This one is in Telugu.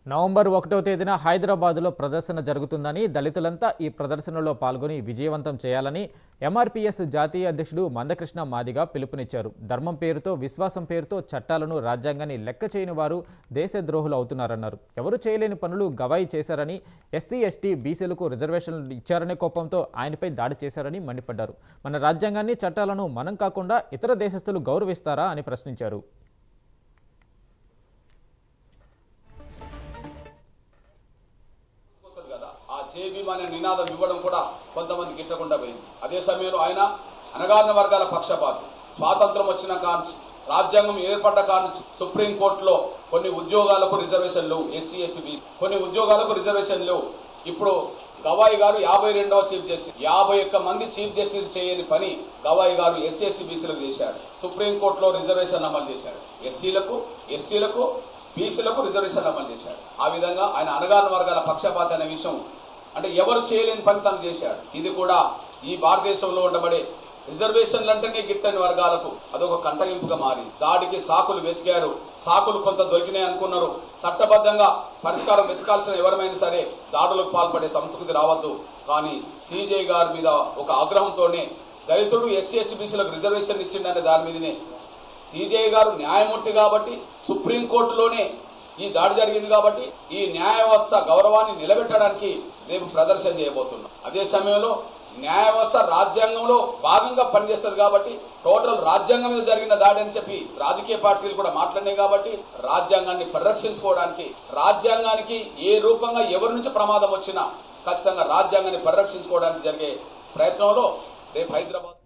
నవంబర్ 1వ తేదీన హైదరాబాద్లో ప్రదర్శన జరుగుతుందని, దళితులంతా ఈ ప్రదర్శనలో పాల్గొని విజయవంతం చేయాలని ఎంఆర్పీఎస్ జాతీయ అధ్యక్షుడు మందకృష్ణ మాదిగ పిలుపునిచ్చారు. ధర్మం పేరుతో, విశ్వాసం పేరుతో చట్టాలను, రాజ్యాంగాన్ని లెక్క చేయని వారు దేశద్రోహులు అవుతున్నారన్నారు. ఎవరు చేయలేని పనులు గవాయి చేశారని, ఎస్సీ, ఎస్టీ, బీసీలకు రిజర్వేషన్లు ఇచ్చారనే కోపంతో ఆయనపై దాడి చేశారని మండిపడ్డారు. మన రాజ్యాంగాన్ని, చట్టాలను మనం కాకుండా ఇతర దేశస్తులు గౌరవిస్తారా అని ప్రశ్నించారు. అనే నినాదం ఇవ్వడం కూడా కొంతమంది గిట్టకుండా పోయింది. అదే సమయంలో ఆయన అణగారిన వర్గాల పక్షపాతి. స్వాతంత్రం వచ్చిన కాంచి, రాజ్యాంగం ఏర్పడ్డ కాంచి సుప్రీంకోర్టులో కొన్ని ఉద్యోగాలకు రిజర్వేషన్లు, ఎస్సీ, ఎస్టీ, బీసీ కొన్ని ఉద్యోగాలకు రిజర్వేషన్లు. ఇప్పుడు గవాయి గారు 52వ చీఫ్ జస్టిస్, 51 మంది చీఫ్ జస్టిస్ చేయని పని గవాయి గారు ఎస్సీ, ఎస్టీ, బీసీలకు చేశాడు. సుప్రీంకోర్టులో రిజర్వేషన్ అమలు చేశాడు. ఎస్సీలకు, ఎస్టీలకు, బీసీలకు రిజర్వేషన్ అమలు చేశాడు. ఆ విధంగా ఆయన అణగారిన వర్గాల పక్షపాతి అనే విషయం, అంటే ఎవరు చేయలేని పని తను చేశాడు. ఇది కూడా ఈ భారతదేశంలో ఉండబడే రిజర్వేషన్లు అంటేనే గిట్టని వర్గాలకు అదొక కంటగింపుగా మారింది. దాడికి సాకులు వెతికారు. సాకులు కొంత దొరికినాయి అనుకున్నారు. చట్టబద్ధంగా పరిష్కారం వెతకాల్సిన ఎవరైనా సరే దాడులకు పాల్పడే సంస్కృతి రావద్దు. కానీ సిజే గారి మీద ఒక ఆగ్రహంతోనే దళితుడు, ఎస్సీ, ఎస్టీ, బీసీలకు రిజర్వేషన్ ఇచ్చిండనే దాని మీదనే సిజే గారు న్యాయమూర్తి కాబట్టి, సుప్రీంకోర్టులోనే ఈ దాడి జరిగింది కాబట్టి ఈ న్యాయ వ్యవస్థ గౌరవాన్ని నిలబెట్టడానికి రేపు ప్రదర్శన చేయబోతున్నాం. అదే సమయంలో న్యాయ వ్యవస్థ రాజ్యాంగంలో భాగంగా పనిచేస్తుంది కాబట్టి టోటల్ రాజ్యాంగం మీద జరిగిన దాడి అని చెప్పి రాజకీయ పార్టీలు కూడా మాట్లాడినాయి కాబట్టి రాజ్యాంగాన్ని పరిరక్షించుకోవడానికి, రాజ్యాంగానికి ఏ రూపంగా ఎవరి నుంచి ప్రమాదం వచ్చినా ఖచ్చితంగా రాజ్యాంగాన్ని పరిరక్షించుకోవడానికి జరిగే ప్రయత్నంలో రేపు హైదరాబాద్